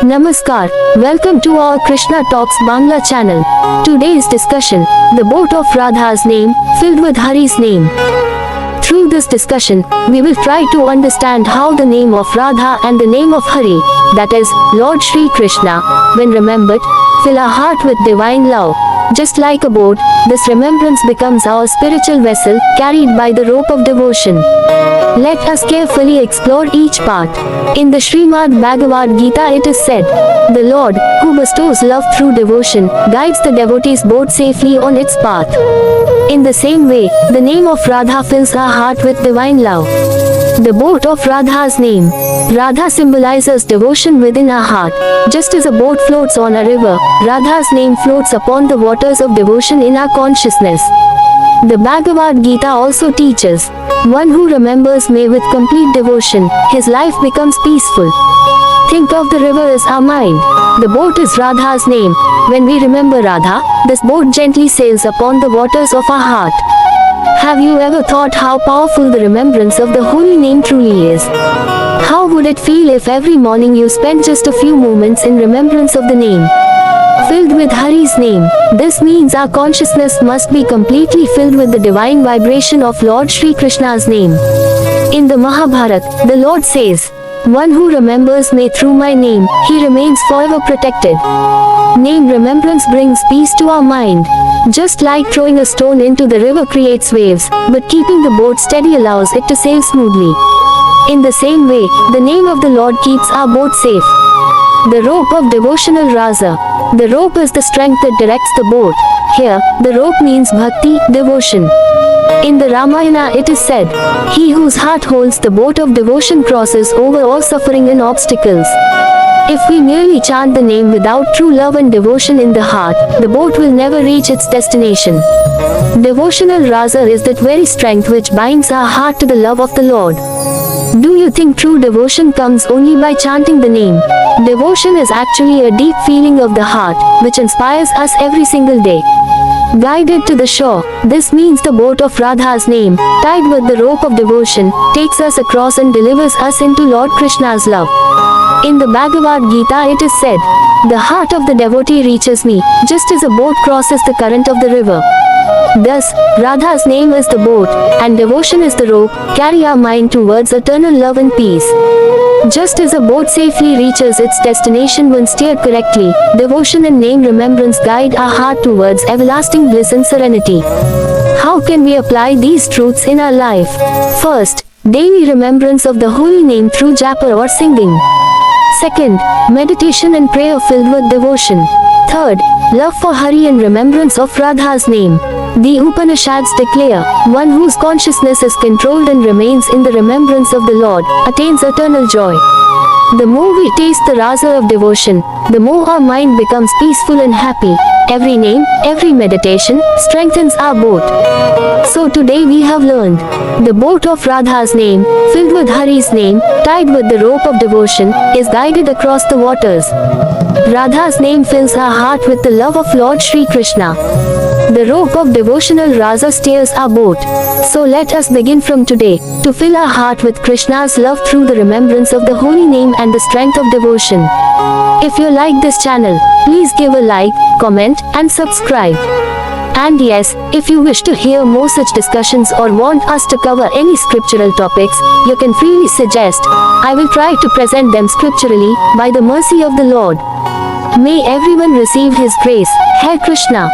Namaskar, welcome to our Krishna Talks Bangla channel. Today's discussion, the boat of Radha's name, filled with Hari's name. Through this discussion, we will try to understand how the name of Radha and the name of Hari, that is, Lord Shri Krishna, when remembered, fill our heart with divine love. Just like a boat, this remembrance becomes our spiritual vessel, carried by the rope of devotion. Let us carefully explore each part. In the Srimad Bhagavad Gita it is said, the Lord, who bestows love through devotion, guides the devotee's boat safely on its path. In the same way, the name of Radha fills our heart with divine love. The boat of Radha's name. Radha symbolizes devotion within our heart. Just as a boat floats on a river, Radha's name floats upon the waters of devotion in our consciousness. The Bhagavad Gita also teaches, one who remembers me with complete devotion, his life becomes peaceful. Think of the river as our mind. The boat is Radha's name. When we remember Radha, this boat gently sails upon the waters of our heart. Have you ever thought how powerful the remembrance of the holy name truly is? How would it feel if every morning you spent just a few moments in remembrance of the name? Filled with Hari's name. This means our consciousness must be completely filled with the divine vibration of Lord Shri Krishna's name. In the Mahabharata, the Lord says, one who remembers me through my name, he remains forever protected. Name remembrance brings peace to our mind. Just like throwing a stone into the river creates waves, but keeping the boat steady allows it to sail smoothly. In the same way, the name of the Lord keeps our boat safe. The rope of devotional rasa. The rope is the strength that directs the boat. Here, the rope means bhakti, devotion. In the Ramayana it is said, he whose heart holds the boat of devotion crosses over all suffering and obstacles. If we merely chant the name without true love and devotion in the heart, the boat will never reach its destination. Devotional rasa is that very strength which binds our heart to the love of the Lord. Do you think true devotion comes only by chanting the name? Devotion is actually a deep feeling of the heart, which inspires us every single day. Guided to the shore, this means the boat of Radha's name, tied with the rope of devotion, takes us across and delivers us into Lord Krishna's love. In the Bhagavad Gita it is said, the heart of the devotee reaches me, just as a boat crosses the current of the river. Thus, Radha's name is the boat, and devotion is the rope, carry our mind towards eternal love and peace. Just as a boat safely reaches its destination when steered correctly, devotion and name remembrance guide our heart towards everlasting bliss and serenity. How can we apply these truths in our life? First, daily remembrance of the holy name through japa or singing. Second, meditation and prayer filled with devotion. Third, love for Hari and remembrance of Radha's name. The Upanishads declare, one whose consciousness is controlled and remains in the remembrance of the Lord, attains eternal joy. The more we taste the rasa of devotion, the more our mind becomes peaceful and happy. Every name, every meditation, strengthens our boat. So today we have learned, the boat of Radha's name, filled with Hari's name, tied with the rope of devotion, is guided across the waters. Radha's name fills our heart with the love of Lord Shri Krishna. The rope of devotional rasa steers our boat. So let us begin from today, to fill our heart with Krishna's love through the remembrance of the holy name and the strength of devotion. If you like this channel, please give a like, comment, and subscribe. And yes, if you wish to hear more such discussions or want us to cover any scriptural topics, you can freely suggest. I will try to present them scripturally, by the mercy of the Lord. May everyone receive His grace. Hare Krishna.